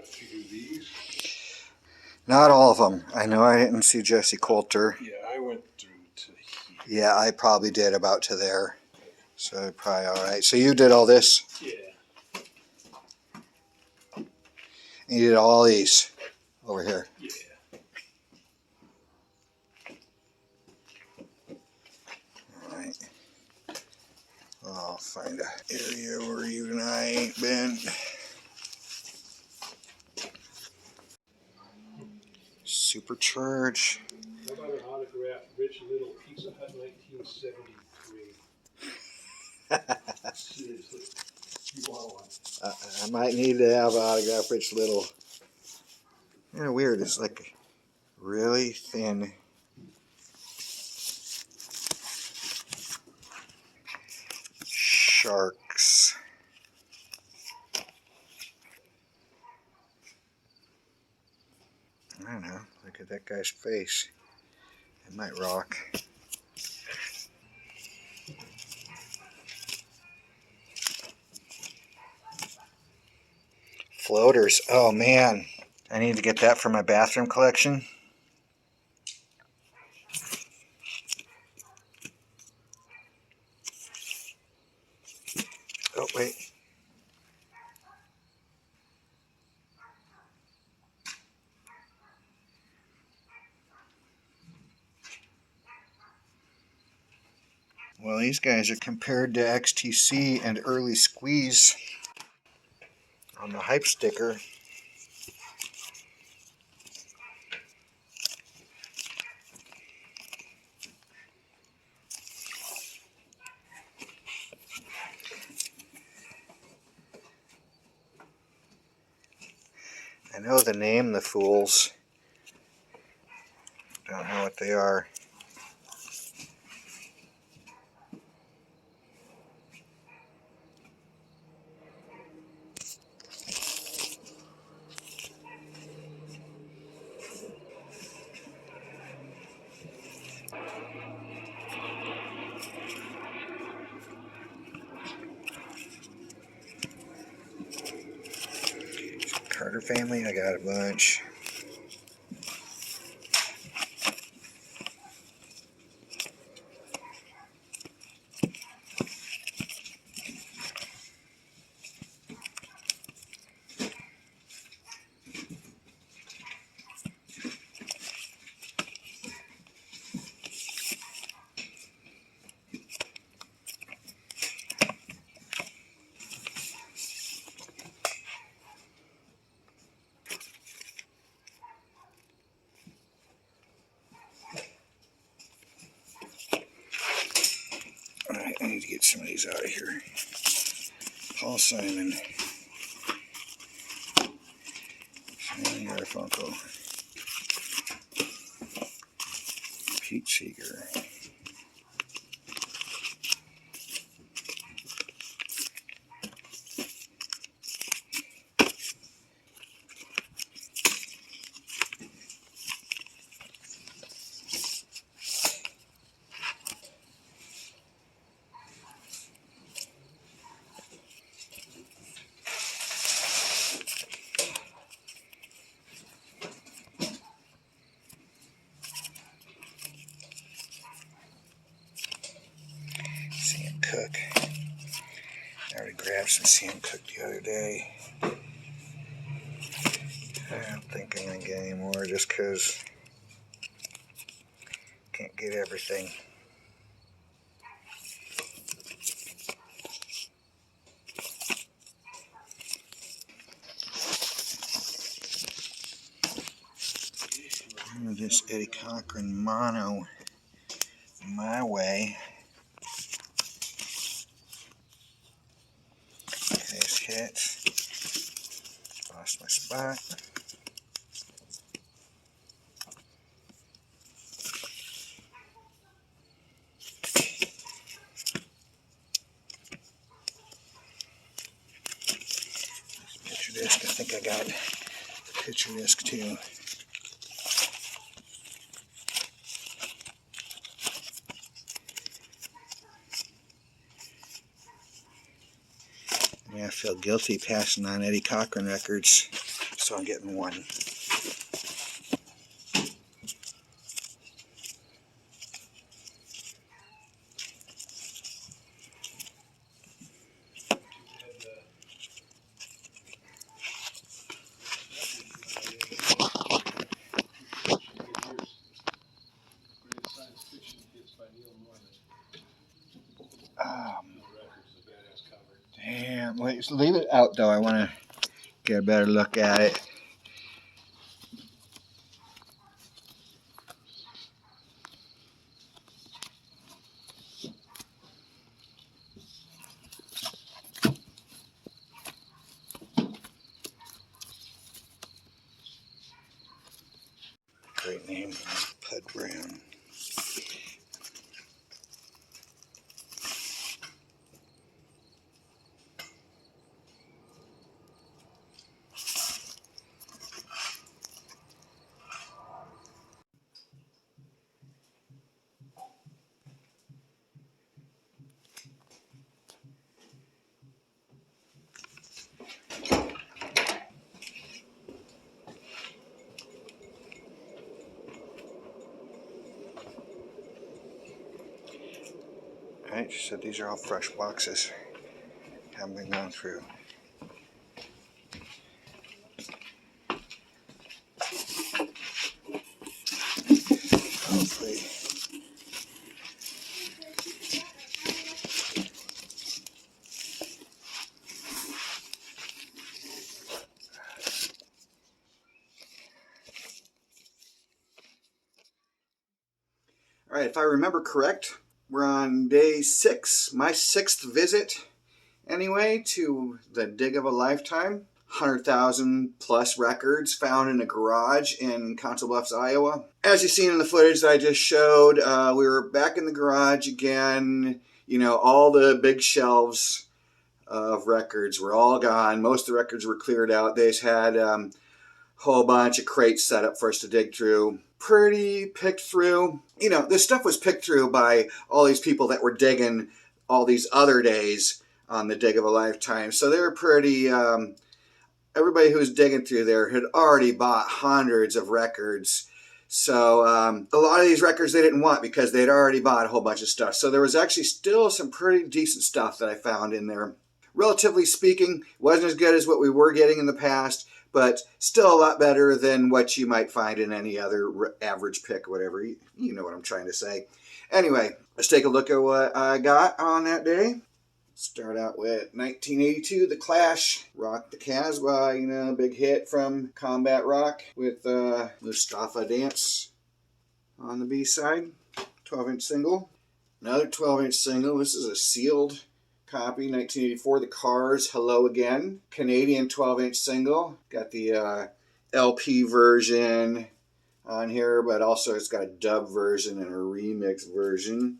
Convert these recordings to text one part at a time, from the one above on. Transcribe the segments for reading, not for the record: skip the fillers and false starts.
Did you do these? Not all of them. I know I didn't see Jesse Coulter. Yeah, I went through to here. Yeah, I probably did about to there. So probably all right. So you did all this? Yeah. And you did all these over here? Yeah. All right. I'll find a area where you and I ain't been. Supercharge. How about an autographed Rich Little Pizza Hut 1973? Seriously. You want one? I might need to have an autograph Rich Little. Kind of weird. It's like really thin. Sharks. I don't know. Look at that guy's face. It might rock. Floaters. Oh man. I need to get that for my bathroom collection. Oh, wait. Well, these guys are compared to XTC and Early Squeeze on the hype sticker. I know the name, the fools. Don't know what they are. Carter family, I got a bunch. Alright, I need to get some of these out of here. Paul Simon. Simon Garfunkel. Pete Seeger. Sam Cooke. I already grabbed some Sam Cooke the other day. I don't think I'm going to get any more just because I can't get everything. This Eddie Cochran mono my way. This hits. Lost my spot. This picture disc, I think I got the picture disc too. Yeah, I feel guilty passing on Eddie Cochran records. so I'm getting one. Damn, wait, so leave it out though. I want to get a better look at it. Great name, Pud Brown. Alright, she said these are all fresh boxes. Haven't been gone through. Hopefully. Alright, if I remember correct, we're on day 6, my 6th visit anyway to the dig of a lifetime. 100,000 plus records found in a garage in Council Bluffs, Iowa. As you've seen in the footage that I just showed, we were back in the garage again. You know, all the big shelves of records were all gone. Most of the records were cleared out. They just had a whole bunch of crates set up for us to dig through. Pretty picked through. You know, this stuff was picked through by all these people that were digging all these other days on the dig of a lifetime. So they were pretty, everybody who was digging through there had already bought hundreds of records. So a lot of these records they didn't want because they'd already bought a whole bunch of stuff. So there was actually still some pretty decent stuff that I found in there. Relatively speaking, wasn't as good as what we were getting in the past, but still a lot better than what you might find in any other average pick or whatever. You know what I'm trying to say. Anyway, let's take a look at what I got on that day. Start out with 1982, The Clash, Rock the Casbah, you know, big hit from Combat Rock with Mustafa Dance on the B-side. 12-inch single. Another 12-inch single. This is a sealed copy, 1984, The Cars, Hello Again. Canadian 12-inch single. Got the LP version on here, but also it's got a dub version and a remix version.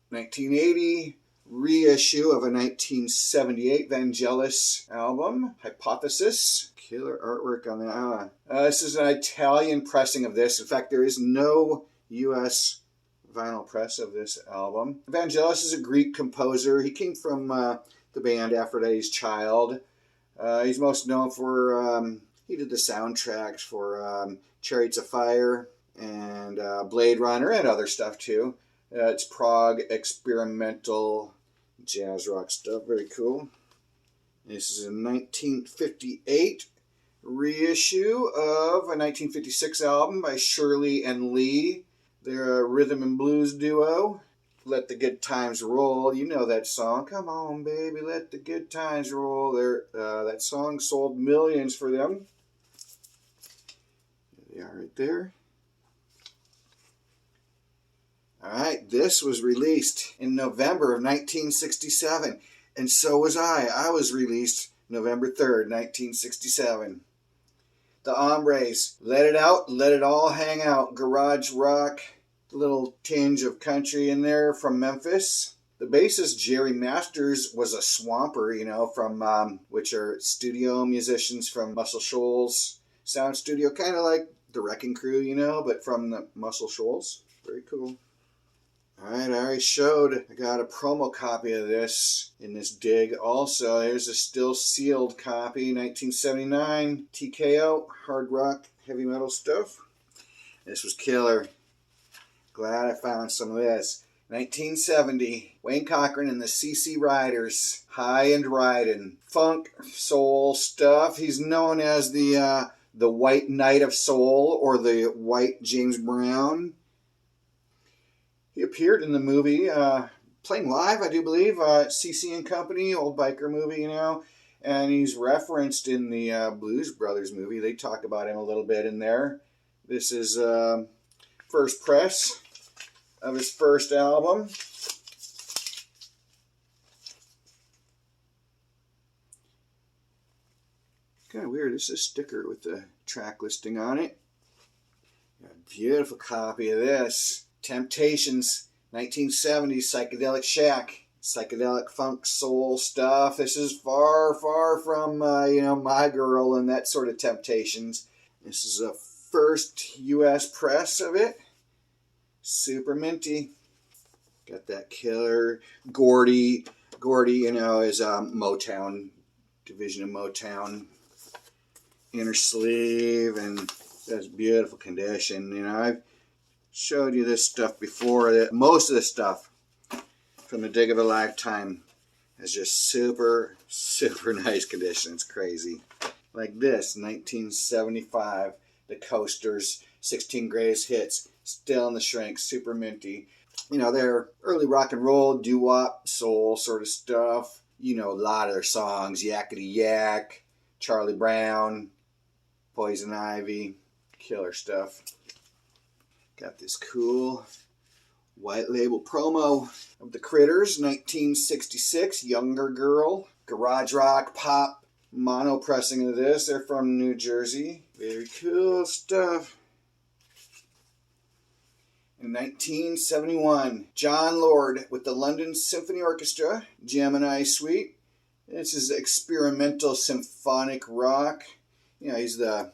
1980, reissue of a 1978 Vangelis album, Hypothesis. Killer artwork on that. This is an Italian pressing of this. In fact, there is no U.S. vinyl press of this album. Vangelis is a Greek composer. He came from the band Aphrodite's Child. He's most known for, he did the soundtracks for Chariots of Fire and Blade Runner and other stuff too. It's prog experimental jazz rock stuff. Very cool. This is a 1958 reissue of a 1956 album by Shirley and Lee. They're a rhythm and blues duo. Let the Good Times Roll. You know that song. Come on, baby, let the good times roll. That song sold millions for them. There they are right there. Alright, this was released in November of 1967. And so was I. I was released November 3rd, 1967. The Hombres, Let It Out, Let It All Hang Out. Garage rock, a little tinge of country in there from Memphis. The bassist, Jerry Masters, was a swamper, you know, from, which are studio musicians from Muscle Shoals Sound Studio. Kind of like the Wrecking Crew, you know, but from the Muscle Shoals. Very cool. Alright, I already showed. I got a promo copy of this in this dig. Also, here's a still sealed copy, 1979, TKO, hard rock, heavy metal stuff. This was killer. Glad I found some of this. 1970, Wayne Cochran and the CC Riders, High and Riding, funk, soul stuff. He's known as the White Knight of Soul, or the White James Brown. He appeared in the movie, playing live, I do believe, CC and Company, old biker movie, you know. And he's referenced in the Blues Brothers movie. They talk about him a little bit in there. This is first press of his first album. Kind of weird. This is a sticker with the track listing on it. Got a beautiful copy of this. Temptations, 1970s, Psychedelic Shack. Psychedelic funk soul stuff. This is far, far from, My Girl and that sort of Temptations. This is a first U.S. press of it. Super minty. Got that killer Gordy, is Motown, division of Motown. Inner sleeve, and that's beautiful condition. I've showed you this stuff before. That most of the stuff from the dig of a lifetime is just super, super nice condition. It's crazy. Like this, 1975, the Coasters, 16 greatest hits, still in the shrink, super minty. They're early rock and roll, doo-wop, soul sort of stuff. A lot of their songs, Yakety Yak, Charlie Brown, Poison Ivy, killer stuff. Got this cool white label promo of the Critters, 1966, Younger Girl, garage rock, pop, mono pressing of this. They're from New Jersey. Very cool stuff. In 1971, John Lord with the London Symphony Orchestra, Gemini Suite. This is experimental symphonic rock. He's the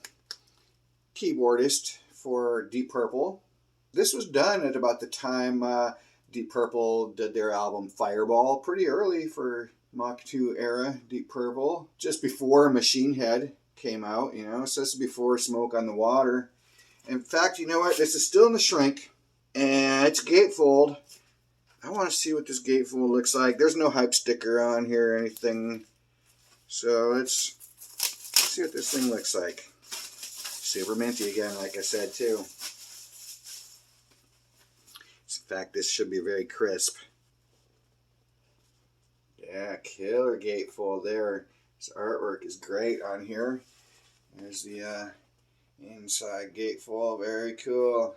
keyboardist for Deep Purple. This was done at about the time Deep Purple did their album Fireball, pretty early for Mach 2 era Deep Purple, just before Machine Head came out, so this is before Smoke on the Water. In fact, you know what? This is still in the shrink, and it's gatefold. I want to see what this gatefold looks like. There's no hype sticker on here or anything, so let's see what this thing looks like. Super minty again, like I said, too. In fact, this should be very crisp. Yeah, killer gatefold there. This artwork is great on here. There's the inside gatefold. Very cool.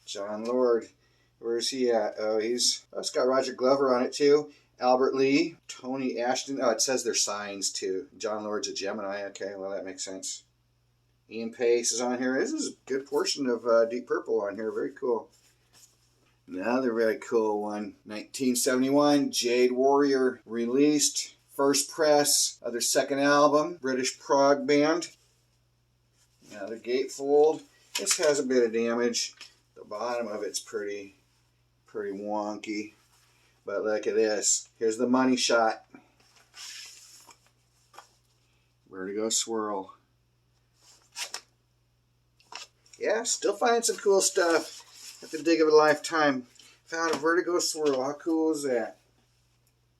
John Lord. Where's he at? Oh, it's got Roger Glover on it, too. Albert Lee, Tony Ashton. Oh, it says their signs, too. John Lord's a Gemini. Okay, well, that makes sense. Ian Pace is on here. This is a good portion of Deep Purple on here. Very cool. Another very cool one. 1971, Jade Warrior released. First press of their second album. British prog band. Another gatefold. This has a bit of damage. The bottom of it's pretty wonky. But look at this. Here's the money shot. Vertigo Swirl. Yeah, still finding some cool stuff at the dig of a lifetime. Found a Vertigo Swirl. How cool is that?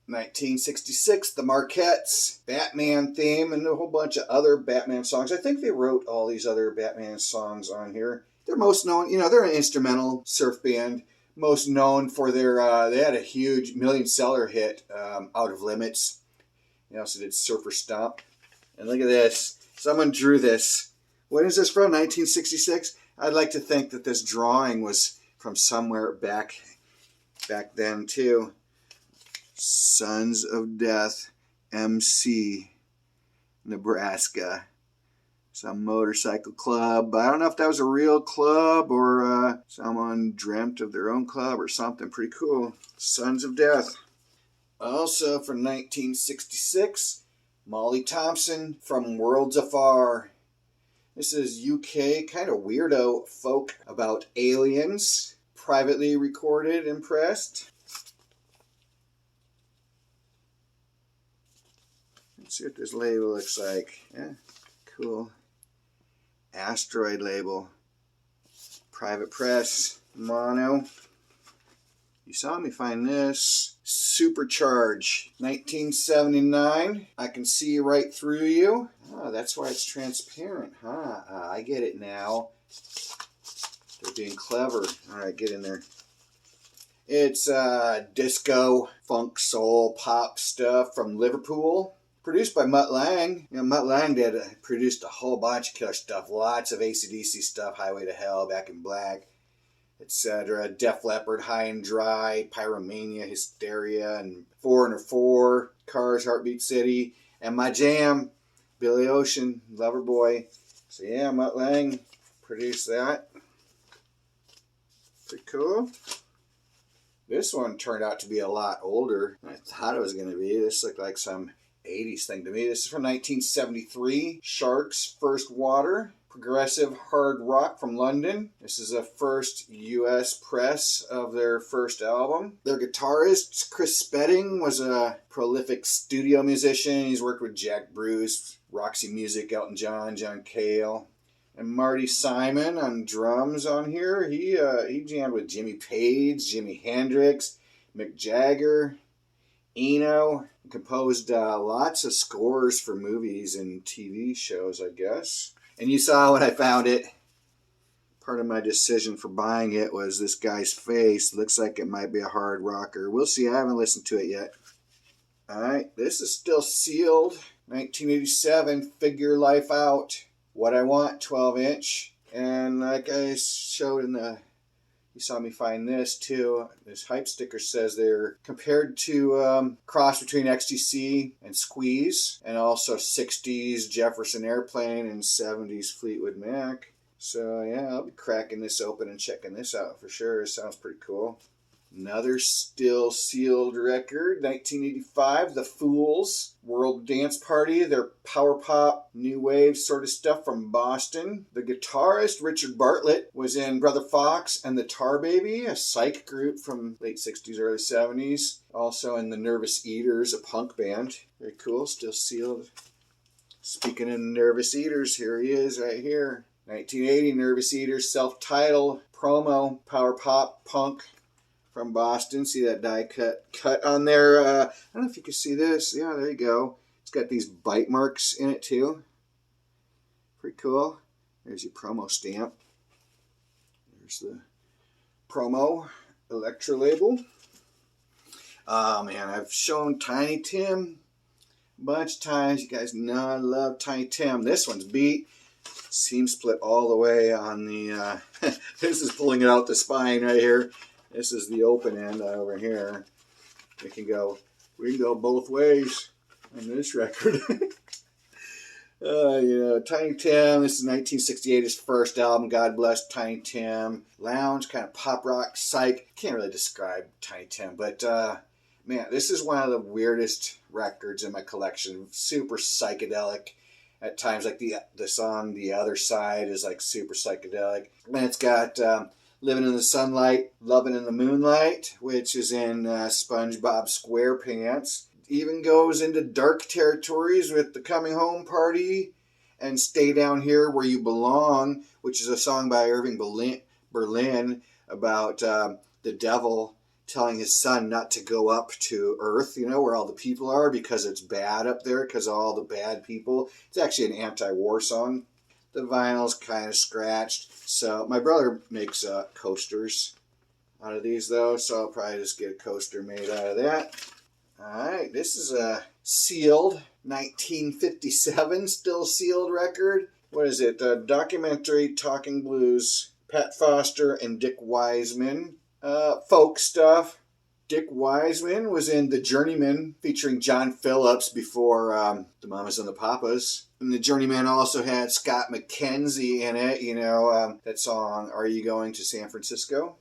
1966, The Marquettes, Batman theme, and a whole bunch of other Batman songs. I think they wrote all these other Batman songs on here. They're most known, they're an instrumental surf band. Most known for their, they had a huge million-seller hit, Out of Limits. They also did Surfer Stomp. And look at this. Someone drew this. When is this from? 1966? I'd like to think that this drawing was from somewhere back then, too. Sons of Death, MC, Nebraska. Some motorcycle club. I don't know if that was a real club or someone dreamt of their own club or something. Pretty cool. Sons of Death. Also from 1966, Molly Thompson from Worlds Afar. This is UK kind of weirdo folk about aliens. privately recorded and pressed. Let's see what this label looks like. Yeah, cool. Asteroid label. Private press. Mono. You saw me find this. Supercharge. 1979. I can see right through you. Oh, that's why it's transparent, huh? I get it now. They're being clever. Alright, get in there. It's disco, funk, soul, pop stuff from Liverpool. Produced by Mutt Lange. You know, Mutt Lange produced a whole bunch of killer stuff. Lots of AC/DC stuff. Highway to Hell, Back in Black, etc. Def Leppard, High and Dry, Pyromania, Hysteria, and Foreigner 4, Cars, Heartbeat City. And my jam, Billy Ocean, Loverboy. So yeah, Mutt Lange produced that. Pretty cool. This one turned out to be a lot older than I thought it was going to be. This looked like some 80s thing to me. This is from 1973. Sharks, First Water. Progressive hard rock from London. This is a first U.S. press of their first album. Their guitarist, Chris Spedding, was a prolific studio musician. He's worked with Jack Bruce, Roxy Music, Elton John, John Cale. And Marty Simon on drums on here. He jammed with Jimmy Page, Jimi Hendrix, Mick Jagger, Eno. Composed lots of scores for movies and TV shows, I guess. And you saw when I found it. Part of my decision for buying it was this guy's face. Looks like it might be a hard rocker. We'll see. I haven't listened to it yet. Alright, this is still sealed. 1987, Figure Life Out. What I Want, 12-inch. And like I showed in the... You saw me find this too. This hype sticker says they're compared to cross between XTC and Squeeze. And also 60s Jefferson Airplane and 70s Fleetwood Mac. So yeah, I'll be cracking this open and checking this out for sure. It sounds pretty cool. Another still sealed record, 1985, The Fools, World Dance Party, their power pop, new wave sort of stuff from Boston. The guitarist, Richard Bartlett, was in Brother Fox and the Tar Baby, a psych group from late 60s, early 70s. Also in the Nervous Eaters, a punk band. Very cool, still sealed. Speaking of Nervous Eaters, here he is right here. 1980, Nervous Eaters, self-titled, promo, power pop, punk. From Boston. See that die cut on there? I don't know if you can see this. Yeah, there you go. It's got these bite marks in it too. Pretty cool. There's your promo stamp. There's the promo Electra label. Oh man, I've shown Tiny Tim a bunch of times. You guys know I love Tiny Tim. This one's beat. Seam split all the way on the... this is pulling it out the spine right here. This is the open end over here. We can go both ways on this record. Tiny Tim. This is 1968, his first album. God bless Tiny Tim. Lounge, kind of pop rock, psych. Can't really describe Tiny Tim, but man, this is one of the weirdest records in my collection. Super psychedelic. At times, like the song "The Other Side" is like super psychedelic. And it's got "Living in the Sunlight, Loving in the Moonlight," which is in SpongeBob SquarePants. Even goes into dark territories with "The Coming Home Party" and "Stay Down Here Where You Belong," which is a song by Irving Berlin about the devil telling his son not to go up to Earth, where all the people are, because it's bad up there, because of all the bad people. It's actually an anti-war song. The vinyl's kind of scratched. So my brother makes coasters out of these, though, so I'll probably just get a coaster made out of that. Alright, this is a sealed 1957 still sealed record. What is it? Documentary Talking Blues. Pat Foster and Dick Wiseman. Folk stuff. Dick Wiseman was in The Journeyman featuring John Phillips before the Mamas and the Papas. And The Journeyman also had Scott McKenzie in it, that song, "Are You Going to San Francisco?"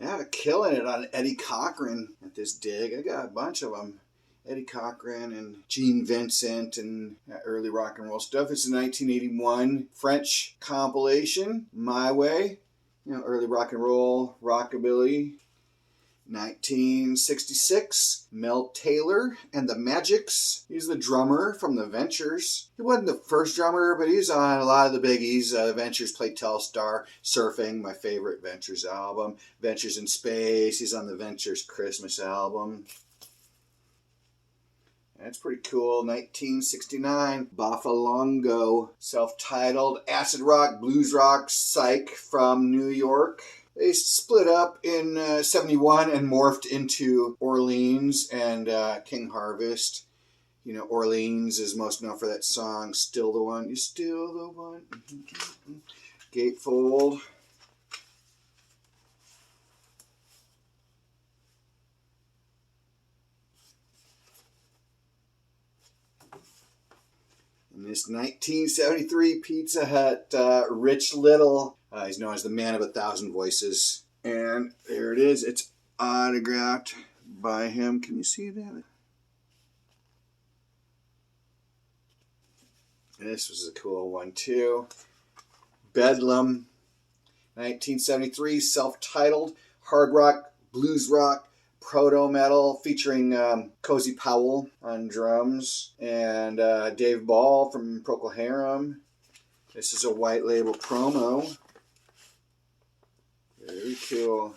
Yeah, killing it on Eddie Cochran at this dig. I got a bunch of them. Eddie Cochran and Gene Vincent and early rock and roll stuff. It's a 1981 French compilation, My Way. You know, early rock and roll, rockabilly. 1966, Mel Taylor and the Magics. He's the drummer from the Ventures. He wasn't the first drummer, but he's on a lot of the biggies. The Ventures played Telstar, Surfing, my favorite Ventures album. Ventures in Space, he's on the Ventures Christmas album. That's pretty cool. 1969, Bafalongo, self-titled acid rock, blues rock, psych from New York. They split up in 71 and morphed into Orleans and King Harvest. You know, Orleans is most known for that song, Still the One, You're Still the One. Gatefold. And this 1973 Pizza Hut, Rich Little. He's known as the man of 1,000 voices. And there it is. It's autographed by him. Can you see that? And this was a cool one too. Bedlam, 1973, self-titled hard rock, blues rock, proto-metal featuring Cozy Powell on drums and Dave Ball from Procol Harum. This is a white label promo. Very cool.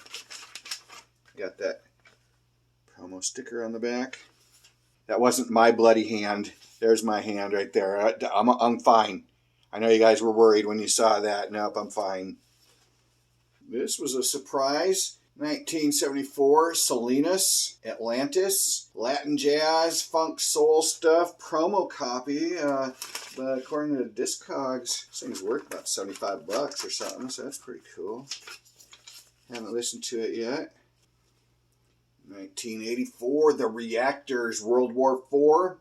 Got that promo sticker on the back. That wasn't my bloody hand. There's my hand right there. I'm fine. I know you guys were worried when you saw that. Nope, I'm fine. This was a surprise. 1974, Salinas, Atlantis, Latin jazz, funk soul stuff, promo copy. But according to Discogs, this thing's worth about $75 or something, so that's pretty cool. Haven't listened to it yet. 1984, The Reactors, World War IV,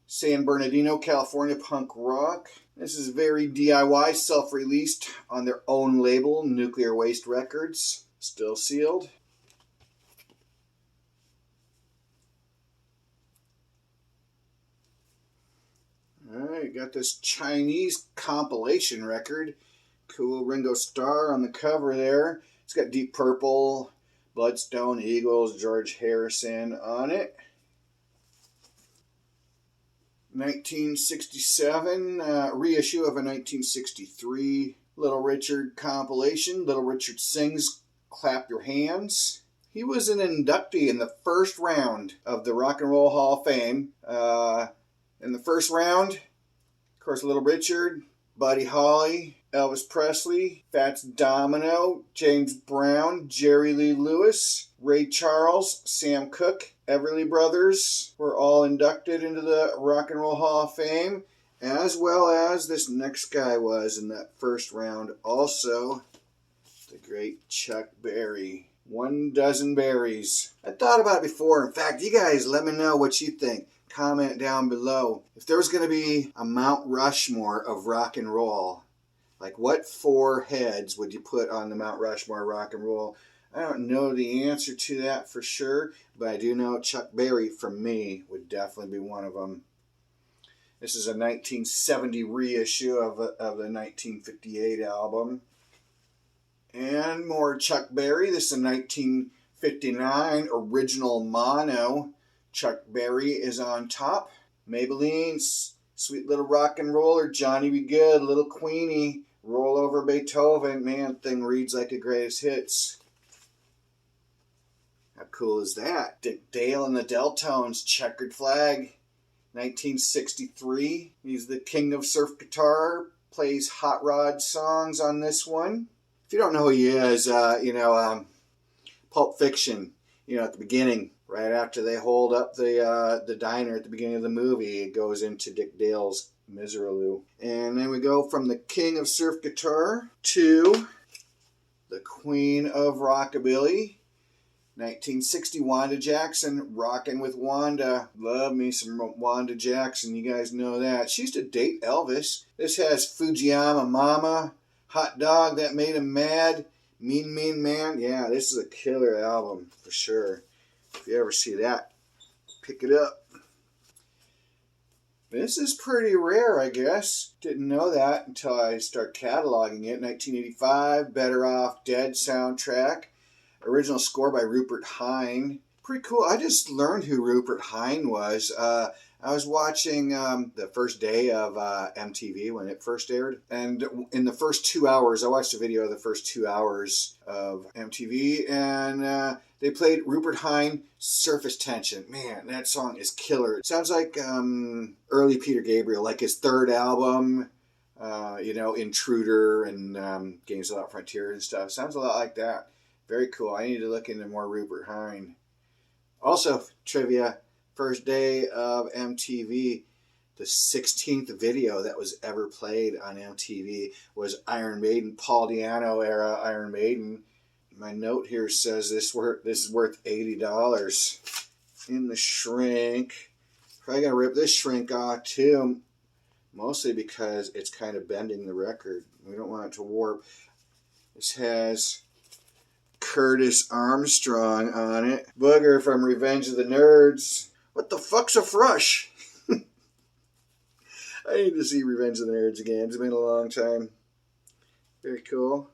San Bernardino, California punk rock. This is very DIY, self-released on their own label, Nuclear Waste Records. Still sealed. Alright, got this Chinese compilation record. Cool Ringo Starr on the cover there. It's got Deep Purple, Bloodstone, Eagles, George Harrison on it. 1967, reissue of a 1963 Little Richard compilation. Little Richard Sings Clap Your Hands. He was an inductee in the first round of the Rock and Roll Hall of Fame. In the first round, of course, Little Richard, Buddy Holly, Elvis Presley, Fats Domino, James Brown, Jerry Lee Lewis, Ray Charles, Sam Cooke, Everly Brothers were all inducted into the Rock and Roll Hall of Fame, as well as this next guy was in that first round also, the great Chuck Berry. 12 Berries. I thought about it before. In fact, you guys let me know what you think. Comment down below. If there was going to be a Mount Rushmore of rock and roll, like what 4 heads would you put on the Mount Rushmore rock and roll? I don't know the answer to that for sure, but I do know Chuck Berry, from me, would definitely be one of them. This is a 1970 reissue of the 1958 album. And more Chuck Berry. This is a 1959 original mono. Chuck Berry is on top. Maybelline, Sweet Little Rock and Roller, Johnny B. Good, Little Queenie, Roll Over Beethoven. Man, thing reads like a greatest hits. How cool is that? Dick Dale and the Deltones, Checkered Flag, 1963. He's the king of surf guitar, plays hot rod songs on this one. If you don't know who he is, Pulp Fiction, at the beginning, right after they hold up the diner at the beginning of the movie, it goes into Dick Dale's Miseraloo. And then we go from the king of surf guitar to the queen of rockabilly, 1960, Wanda Jackson, Rockin' with Wanda. Love me some Wanda Jackson, you guys know that. She used to date Elvis. This has Fujiyama Mama, Hot Dog That Made Him Mad, Mean Mean Man. Yeah, this is a killer album for sure. If you ever see that, pick it up. This is pretty rare, I guess. Didn't know that until I start cataloging it. 1985, Better Off Dead soundtrack. Original score by Rupert Hine. Pretty cool. I just learned who Rupert Hine was. I was watching the first day of MTV when it first aired. And in the first 2 hours, I watched a video of the first 2 hours of MTV. And they played Rupert Hine, Surface Tension. Man, that song is killer. It sounds like early Peter Gabriel, like his third album. Intruder and Games Without Frontier and stuff. Sounds a lot like that. Very cool. I need to look into more Rupert Hine. Also, trivia, first day of MTV, the 16th video that was ever played on MTV was Iron Maiden, Paul Di'Anno era Iron Maiden. My note here says this is worth $80 in the shrink. Probably gonna rip this shrink off too, mostly because it's kind of bending the record. We don't want it to warp. This has Curtis Armstrong on it. Booger from Revenge of the Nerds. What the fuck's a frush? I need to see Revenge of the Nerds again. It's been a long time. Very cool.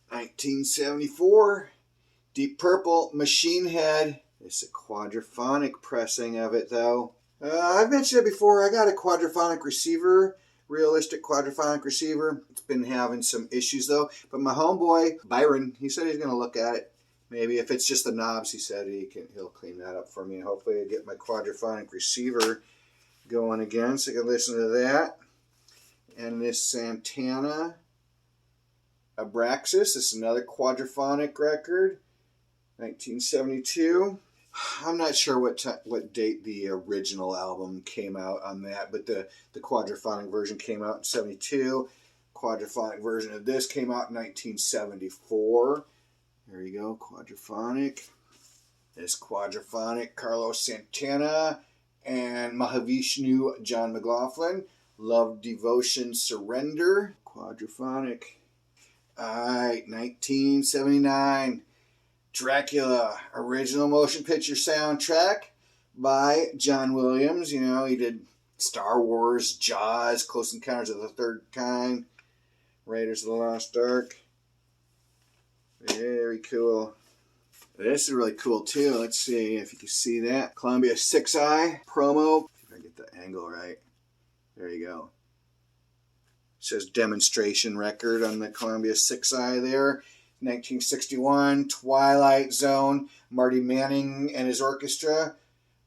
1974. Deep Purple, Machine Head. It's a quadraphonic pressing of it, though. I've mentioned it before. I got a quadraphonic receiver. Realistic quadraphonic receiver. It's been having some issues though. But my homeboy, Byron, he said he's going to look at it. Maybe if it's just the knobs, he said he'll clean that up for me. And hopefully I get my quadraphonic receiver going again so I can listen to that. And this Santana Abraxas. This is another quadraphonic record. 1972. I'm not sure what date the original album came out on that, but the quadraphonic version came out in 72. Quadraphonic version of this came out in 1974. There you go, quadraphonic. This quadraphonic, Carlos Santana and Mahavishnu John McLaughlin. Love, Devotion, Surrender. Quadraphonic. Alright, 1979. Dracula, original motion picture soundtrack by John Williams. You know, he did Star Wars, Jaws, Close Encounters of the Third Kind, Raiders of the Lost Ark. Very cool. This is really cool too. Let's see if you can see that. Columbia 6i promo. See if I get the angle right. There you go. It says demonstration record on the Columbia 6i there. 1961, Twilight Zone, Marty Manning and his orchestra,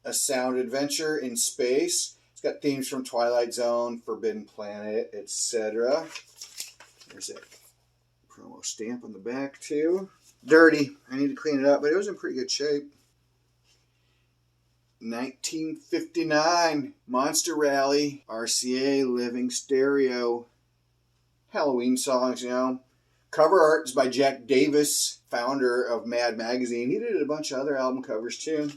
A Sound Adventure in Space. It's got themes from Twilight Zone, Forbidden Planet, etc. There's that promo stamp on the back too. Dirty. I need to clean it up, but it was in pretty good shape. 1959, Monster Rally, RCA Living Stereo. Halloween songs, you know. Cover art is by Jack Davis, founder of Mad Magazine. He did a bunch of other album covers too.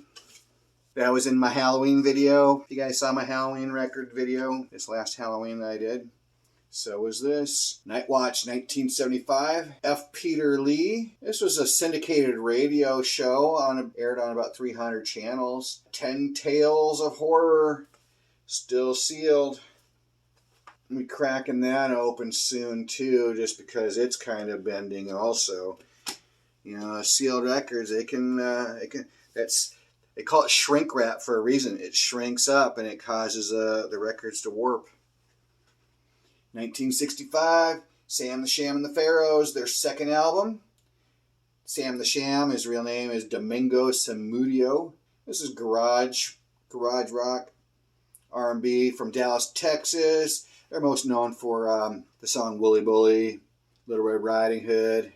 That was in my Halloween video. You guys saw my Halloween record video this last Halloween that I did. So was this. Night Watch 1975. F. Peter Lee. This was a syndicated radio show aired on about 300 channels. 10 Tales of Horror. Still sealed. I'll be cracking that open soon too, just because it's kind of bending also. You know, sealed records, they call it shrink wrap for a reason. It shrinks up and it causes the records to warp. 1965, Sam the Sham and the Pharaohs, their second album. Sam the Sham, his real name is Domingo Samudio. This is garage rock, R&B from Dallas, Texas. They're most known for the song Wooly Bully, Little Red Riding Hood.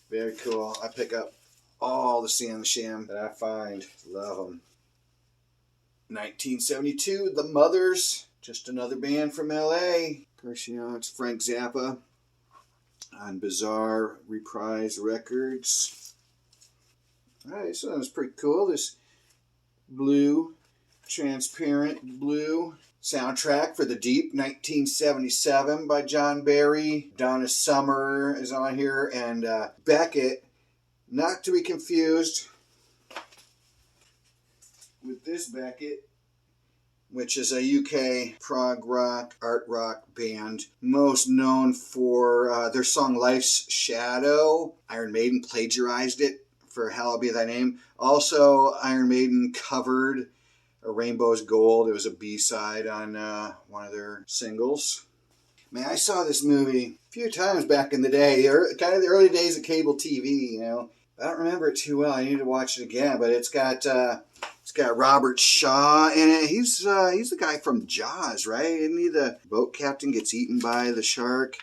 Very cool. I pick up all the Sam the Sham that I find. Love them. 1972, The Mothers. Just another band from LA. Of course, you know, it's Frank Zappa on Bizarre Reprise Records. Alright, this one's pretty cool. This blue, transparent blue soundtrack for The Deep, 1977 by John Barry. Donna Summer is on here, and Beckett, not to be confused with this Beckett. which is a UK prog rock, art rock band, most known for their song Life's Shadow. Iron Maiden plagiarized it for Hallowed Be Thy Name. Also, Iron Maiden covered A Rainbow's Gold. It was a B-side on one of their singles. Man, I saw this movie a few times back in the day, kind of the early days of cable TV, you know. I don't remember it too well. I need to watch it again, but it's got Robert Shaw in it. He's the guy from Jaws, right? Isn't he the boat captain gets eaten by the shark?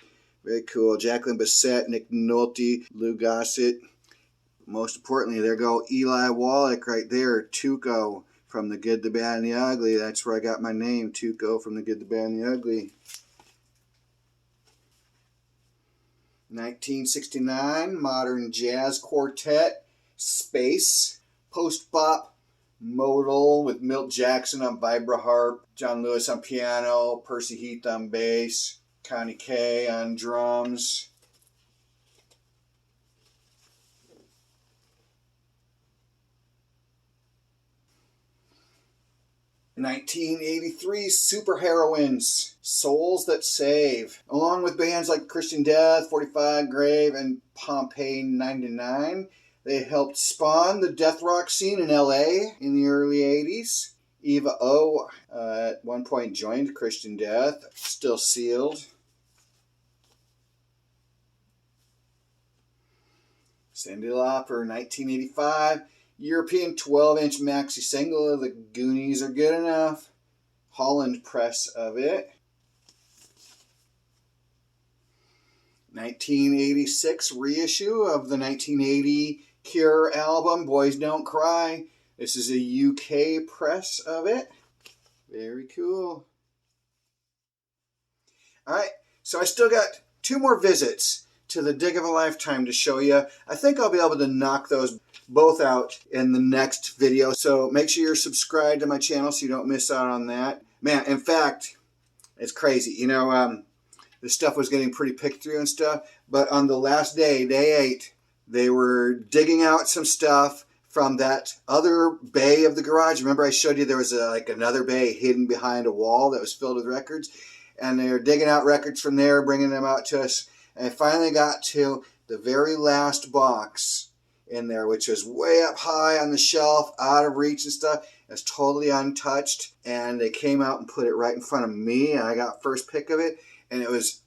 Very cool. Jacqueline Bisset, Nick Nolte, Lou Gossett. Most importantly, there go Eli Wallach right there, Tuco from The Good, the Bad, and the Ugly. That's where I got my name, Tuco from The Good, the Bad, and the Ugly. 1969, modern jazz quartet, Space, post-bop modal with Milt Jackson on vibra-harp, John Lewis on piano, Percy Heath on bass, Connie Kay on drums. In 1983, Superheroines, Souls That Save, along with bands like Christian Death, 45 Grave, and Pompeii 99. They helped spawn the death rock scene in LA in the early 80s. Eva O at one point joined Christian Death, Still Sealed. Cyndi Lauper, 1985. European 12-inch maxi single of The Goonies Are Good Enough. Holland press of it. 1986 reissue of the 1980 Cure album, Boys Don't Cry. This is a UK press of it. Very cool. Alright, so I still got 2 more visits to the Dig of a Lifetime to show you. I think I'll be able to knock those both out in the next video. So make sure you're subscribed to my channel so you don't miss out on that. Man, in fact, it's crazy. You know, this stuff was getting pretty picked through and stuff. But on the last day, day 8, they were digging out some stuff from that other bay of the garage. Remember I showed you there was like another bay hidden behind a wall that was filled with records? And they were digging out records from there, bringing them out to us. And I finally got to the very last box in there, which was way up high on the shelf, out of reach and stuff. It was totally untouched. And they came out and put it right in front of me. And I got first pick of it. And it was,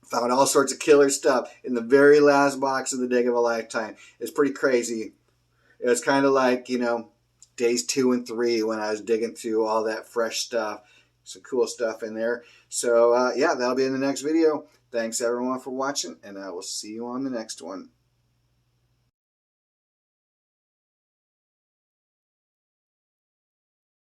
found all sorts of killer stuff in the very last box of the Dig of a Lifetime. It's pretty crazy. It was kind of like, you know, days 2 and 3 when I was digging through all that fresh stuff. Some cool stuff in there. So, yeah, that'll be in the next video. Thanks, everyone, for watching, and I will see you on the next one.